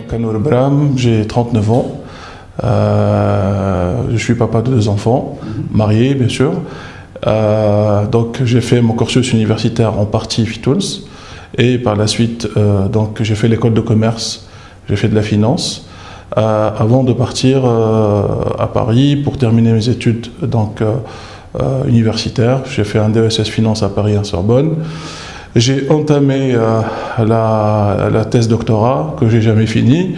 Kanour Bram, j'ai 39 ans. Je suis papa de 2 enfants, marié bien sûr. Donc j'ai fait mon cursus universitaire en partie Fitouns et par la suite donc j'ai fait l'école de commerce, j'ai fait de la finance avant de partir à Paris pour terminer mes études donc universitaires. J'ai fait un DESS finance à Paris à Sorbonne. J'ai entamé la thèse doctorat que j'ai jamais finie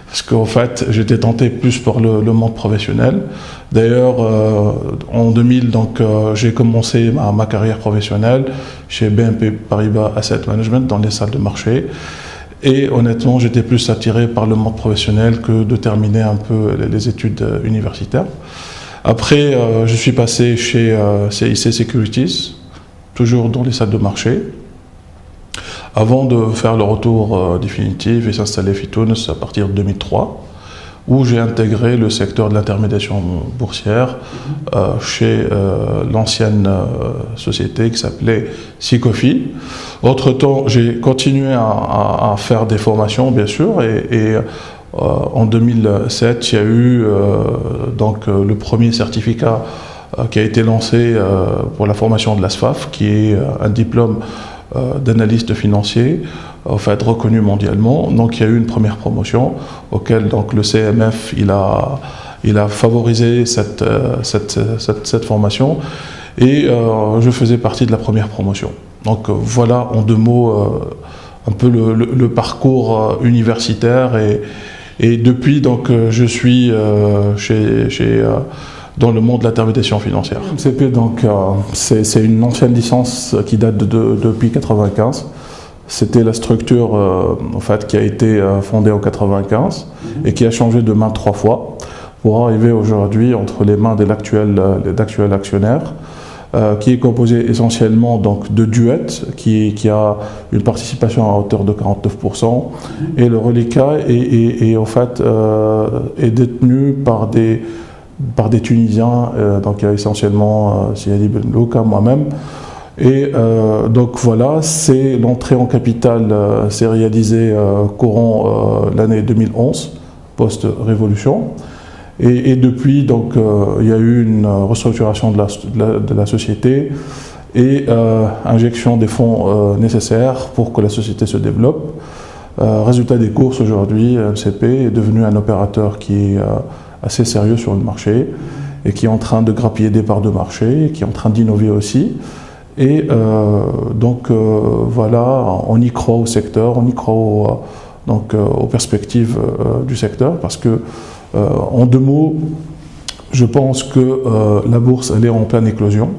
parce qu'en fait j'étais tenté plus pour le monde professionnel. D'ailleurs en 2000 donc j'ai commencé ma carrière professionnelle chez BNP Paribas Asset Management dans les salles de marché et honnêtement j'étais plus attiré par le monde professionnel que de terminer un peu les études universitaires. Après je suis passé chez CIC Securities, toujours dans les salles de marché, avant de faire le retour définitif et s'installer Fitouns à partir de 2003, où j'ai intégré le secteur de l'intermédiation boursière chez l'ancienne société qui s'appelait Sicofi. Entre-temps, j'ai continué à faire des formations, bien sûr, et en 2007, il y a eu donc, le premier certificat qui a été lancé pour la formation de l'ASFAF, qui est un diplôme d'analyste financier, en fait reconnu mondialement. Donc il y a eu une première promotion auquel donc le CMF il a favorisé cette formation et je faisais partie de la première promotion. Donc voilà en 2 mots un peu le parcours universitaire et depuis donc je suis dans le monde de l'intermédiation financière. MCP, donc, c'est une ancienne licence qui date depuis 1995. C'était la structure en fait, qui a été fondée en 1995 et qui a changé de main 3 fois pour arriver aujourd'hui entre les mains d'actuels actionnaires, qui est composé essentiellement donc, de Duet, qui a une participation à hauteur de 49%, et le reliquat en fait, est détenu par des Tunisiens, donc essentiellement Siadi Ben Louka, moi-même. Et donc voilà, c'est l'entrée en capital s'est réalisée courant l'année 2011, post-révolution. Et depuis, donc, il y a eu une restructuration de la société et injection des fonds nécessaires pour que la société se développe. Résultat des courses aujourd'hui, MCP est devenu un opérateur qui est assez sérieux sur le marché et qui est en train de grappiller des parts de marché, qui est en train d'innover aussi. Et donc voilà, on y croit au secteur, on y croit aux perspectives du secteur parce que en 2 mots, je pense que la bourse elle est en pleine éclosion.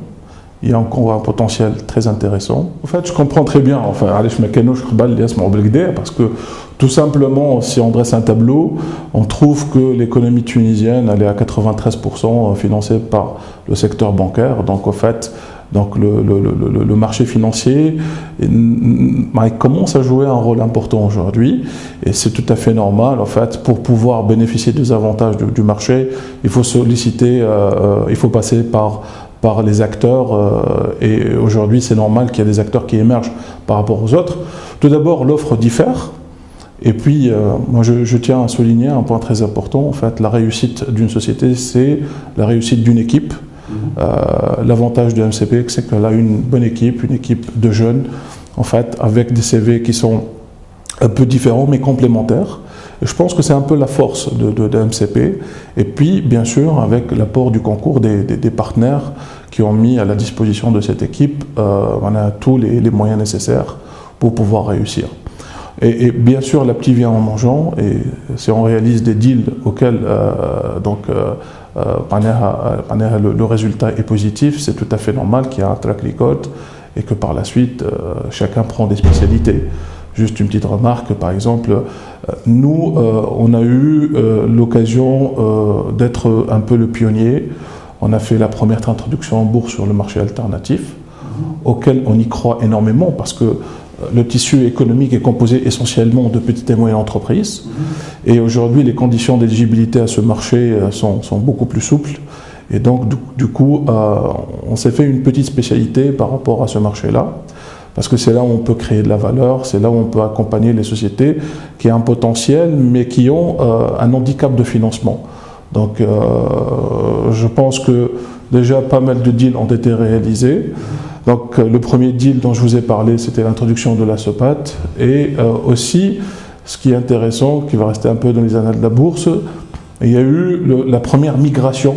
Il y a encore un potentiel très intéressant. En fait, je comprends très bien, enfin, parce que tout simplement, si on dresse un tableau, on trouve que l'économie tunisienne elle est à 93% financée par le secteur bancaire. Donc, en fait, donc le marché financier il commence à jouer un rôle important aujourd'hui et c'est tout à fait normal en fait pour pouvoir bénéficier des avantages du marché il faut solliciter, il faut passer par les acteurs et aujourd'hui c'est normal qu'il y ait des acteurs qui émergent par rapport aux autres. Tout d'abord l'offre diffère et puis moi je tiens à souligner un point très important en fait la réussite d'une société c'est la réussite d'une équipe. L'avantage de MCP, c'est qu'elle a une bonne équipe, une équipe de jeunes, en fait, avec des CV qui sont un peu différents mais complémentaires. Et je pense que c'est un peu la force de MCP. Et puis, bien sûr, avec l'apport du concours des partenaires qui ont mis à la disposition de cette équipe, on a tous les moyens nécessaires pour pouvoir réussir. Et bien sûr, l'appli vient en mangeant, et si on réalise des deals auxquels le résultat est positif, c'est tout à fait normal qu'il y ait un track record et que par la suite, chacun prend des spécialités. Juste une petite remarque, par exemple, nous, on a eu l'occasion d'être un peu le pionnier. On a fait la première introduction en bourse sur le marché alternatif, auquel on y croit énormément parce que le tissu économique est composé essentiellement de petites et moyennes entreprises. Et aujourd'hui, les conditions d'éligibilité à ce marché sont beaucoup plus souples. Et donc, du coup, on s'est fait une petite spécialité par rapport à ce marché-là. Parce que c'est là où on peut créer de la valeur, c'est là où on peut accompagner les sociétés qui ont un potentiel, mais qui ont un handicap de financement. Donc, je pense que déjà pas mal de deals ont été réalisés. Donc, le premier deal dont je vous ai parlé, c'était l'introduction de la SOPAT. Et aussi, ce qui est intéressant, qui va rester un peu dans les annales de la bourse, il y a eu la première migration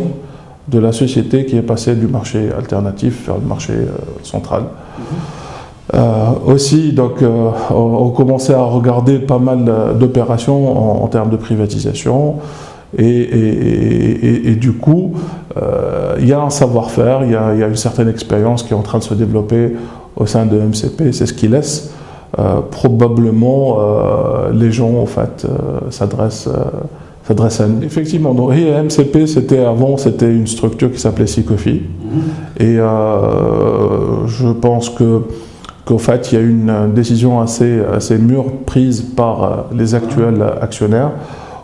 de la société qui est passée du marché alternatif vers le marché central. Aussi, donc, on commençait à regarder pas mal d'opérations en termes de privatisation et du coup, il y a un savoir-faire, il y a une certaine expérience qui est en train de se développer au sein de MCP. C'est ce qui laisse probablement les gens en fait s'adressent à nous. Effectivement, donc, MCP c'était une structure qui s'appelait Sicofi et je pense qu'en fait, il y a eu une décision assez mûre prise par les actuels actionnaires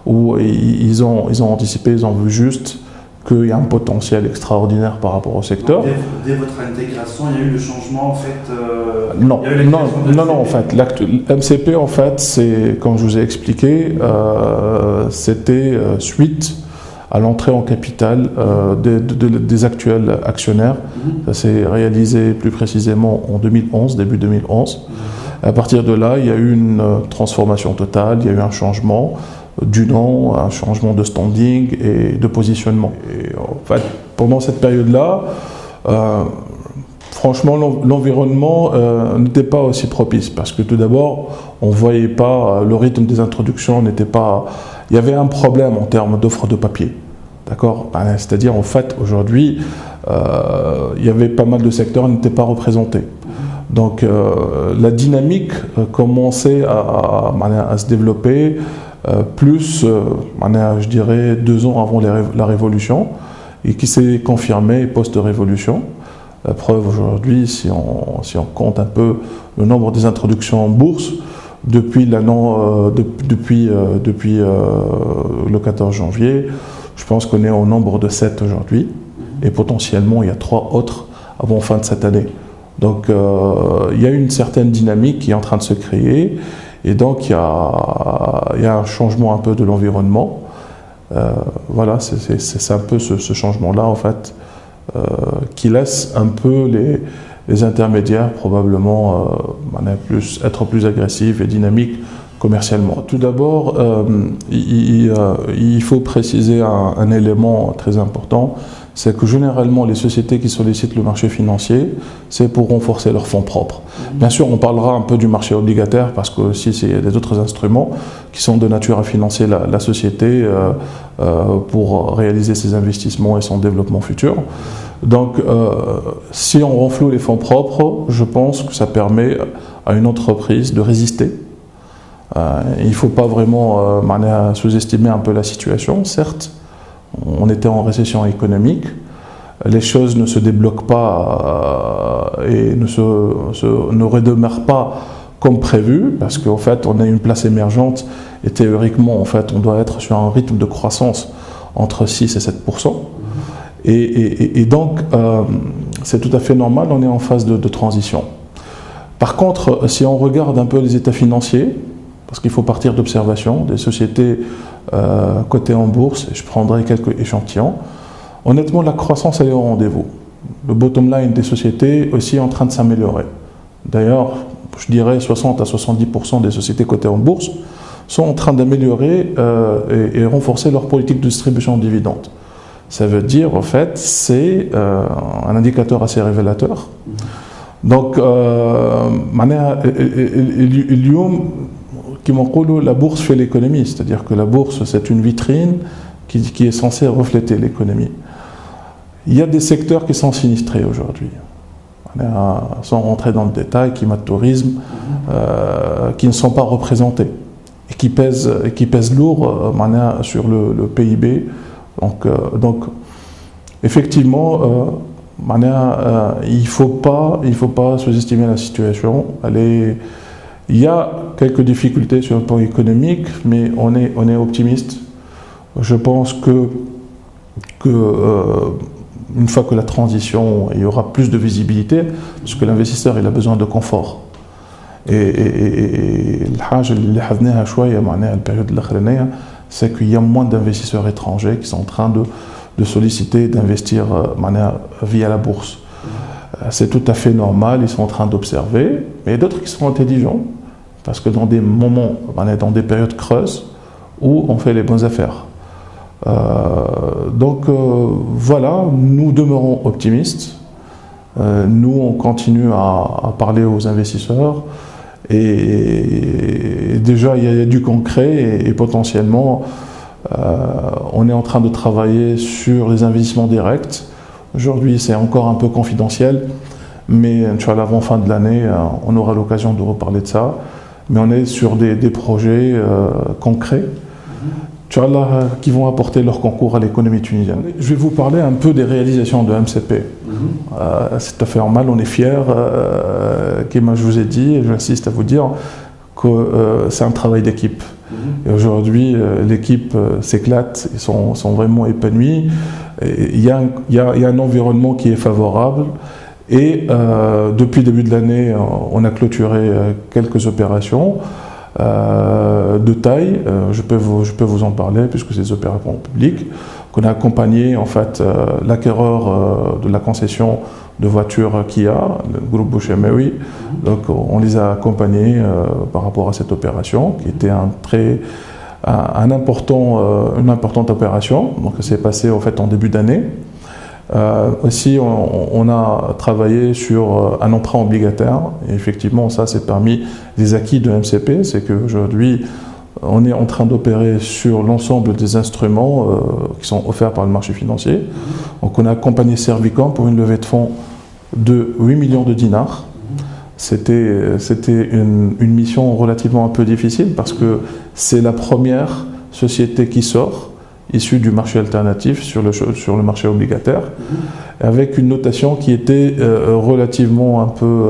où ils ont anticipé, ils ont vu juste qu'il y a un potentiel extraordinaire par rapport au secteur. Dès votre intégration, il y a eu le changement en fait Non, en fait, MCP, en fait, c'est, comme je vous ai expliqué, c'était suite à l'entrée en capital des actuels actionnaires. Ça s'est réalisé plus précisément en 2011, début 2011. À partir de là, il y a eu une transformation totale, il y a eu un changement du nom, un changement de standing et de positionnement. Et en fait, pendant cette période-là, franchement, l'environnement n'était pas aussi propice parce que tout d'abord, on ne voyait pas, le rythme des introductions n'était pas... Il y avait un problème en termes d'offres de papier. D'accord ? C'est-à-dire, en fait, aujourd'hui, il y avait pas mal de secteurs qui n'étaient pas représentés. Donc, la dynamique commençait à se développer je dirais, 2 ans avant la Révolution et qui s'est confirmée post-Révolution. La preuve aujourd'hui, si on compte un peu le nombre des introductions en bourse, depuis le 14 janvier, je pense qu'on est au nombre de 7 aujourd'hui et potentiellement il y a 3 autres avant fin de cette année. Donc il y a une certaine dynamique qui est en train de se créer et donc il y a un changement un peu de l'environnement. Voilà, c'est un peu ce changement-là en fait qui laisse un peu les intermédiaires probablement être plus agressifs et dynamiques commercialement. Tout d'abord, il faut préciser un élément très important, c'est que généralement les sociétés qui sollicitent le marché financier, c'est pour renforcer leurs fonds propres. Bien sûr, on parlera un peu du marché obligataire parce que aussi il y a des autres instruments qui sont de nature à financer la société pour réaliser ses investissements et son développement futur. Donc, si on renfloue les fonds propres, je pense que ça permet à une entreprise de résister. Il ne faut pas vraiment sous-estimer un peu la situation. Certes, on était en récession économique, les choses ne se débloquent pas et ne redémarrent pas comme prévu, parce qu'en fait, on a une place émergente et théoriquement, en fait, on doit être sur un rythme de croissance entre 6 et 7%. Et donc, c'est tout à fait normal, on est en phase de transition. Par contre, si on regarde un peu les états financiers, parce qu'il faut partir d'observation des sociétés cotées en bourse, et je prendrai quelques échantillons, honnêtement, la croissance, elle est au rendez-vous. Le bottom line des sociétés aussi est en train de s'améliorer. D'ailleurs, je dirais 60 à 70% des sociétés cotées en bourse sont en train d'améliorer et renforcer leur politique de distribution de dividendes. Ça veut dire, en fait, c'est un indicateur assez révélateur. Donc, la bourse fait l'économie, c'est-à-dire que la bourse, c'est une vitrine qui est censée refléter l'économie. Il y a des secteurs qui sont sinistrés aujourd'hui. Sans rentrer dans le détail, tourisme, qui ne sont pas représentés et qui pèsent lourd sur le PIB. Donc effectivement, il ne faut pas sous-estimer la situation. Il y a quelques difficultés sur le plan économique, mais on est optimiste. Je pense que une fois que la transition, il y aura plus de visibilité, parce que l'investisseur il a besoin de confort. Et الحاجة اللي حذناها شوية معناها البériode الأخرانية, c'est qu'il y a moins d'investisseurs étrangers qui sont en train de solliciter, d'investir via la bourse. C'est tout à fait normal, ils sont en train d'observer, mais il y a d'autres qui sont intelligents, parce que dans des moments, dans des périodes creuses, où on fait les bonnes affaires. Voilà, nous demeurons optimistes, nous on continue à parler aux investisseurs, et déjà il y a du concret, et potentiellement on est en train de travailler sur les investissements directs. Aujourd'hui c'est encore un peu confidentiel, mais Inch'Allah avant fin de l'année on aura l'occasion de reparler de ça, mais on est sur des projets concrets qui vont apporter leur concours à l'économie tunisienne. Je vais vous parler un peu des réalisations de MCP. C'est tout à fait normal, on est fiers. Comme je vous ai dit, et j'insiste à vous dire que c'est un travail d'équipe. Et aujourd'hui, l'équipe s'éclate, ils sont vraiment épanouis. Il y a un environnement qui est favorable. Et depuis le début de l'année, on a clôturé quelques opérations de taille, je peux vous en parler puisque c'est des opérations publiques, qu'on a accompagné en fait l'acquéreur de la concession de voitures Kia, le groupe Bouchemewi. Donc on les a accompagnés par rapport à cette opération qui était une importante opération. Donc ça s'est passé en fait en début d'année. Aussi, on a travaillé sur un emprunt obligataire, et effectivement, ça c'est parmi les acquis de MCP, c'est qu'aujourd'hui, on est en train d'opérer sur l'ensemble des instruments qui sont offerts par le marché financier. Donc, on a accompagné Servicom pour une levée de fonds de 8 millions de dinars. C'était une mission relativement un peu difficile parce que c'est la première société qui sort issu du marché alternatif sur le marché obligataire, avec une notation qui était relativement un peu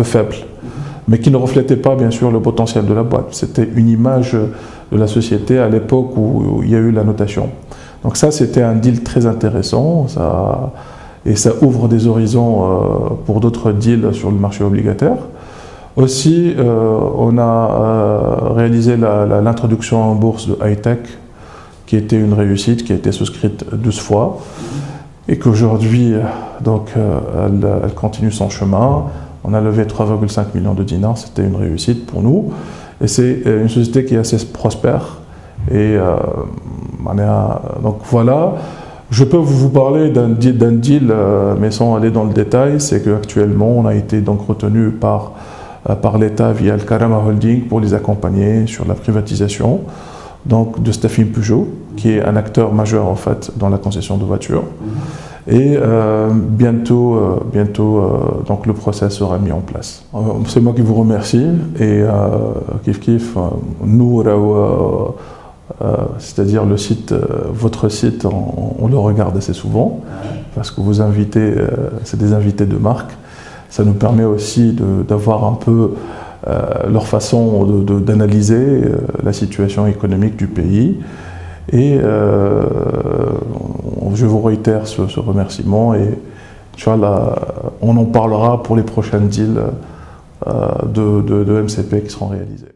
faible, mais qui ne reflétait pas bien sûr le potentiel de la boîte. C'était une image de la société à l'époque où il y a eu la notation. Donc ça, c'était un deal très intéressant, et ça ouvre des horizons pour d'autres deals sur le marché obligataire. Aussi, on a réalisé l'introduction en bourse de Hightech, qui était une réussite, qui a été souscrite 12 fois, et qu'aujourd'hui, elle continue son chemin. On a levé 3,5 millions de dinars, c'était une réussite pour nous. Et c'est une société qui est assez prospère. Et donc voilà, je peux vous parler d'un deal, mais sans aller dans le détail, c'est qu'actuellement, on a été donc retenu par l'État via le Karama Holding pour les accompagner sur la privatisation donc de Stafim Peugeot, qui est un acteur majeur en fait dans la concession de voitures. Et bientôt donc le process sera mis en place. C'est moi qui vous remercie, et kif nous c'est-à-dire le site, votre site, on le regarde assez souvent parce que vos invités, c'est des invités de marque. Ça nous permet aussi d'avoir un peu leur façon d'analyser la situation économique du pays. Et je vous réitère ce remerciement, et Inch'Allah, on en parlera pour les prochains deals de MCP qui seront réalisés.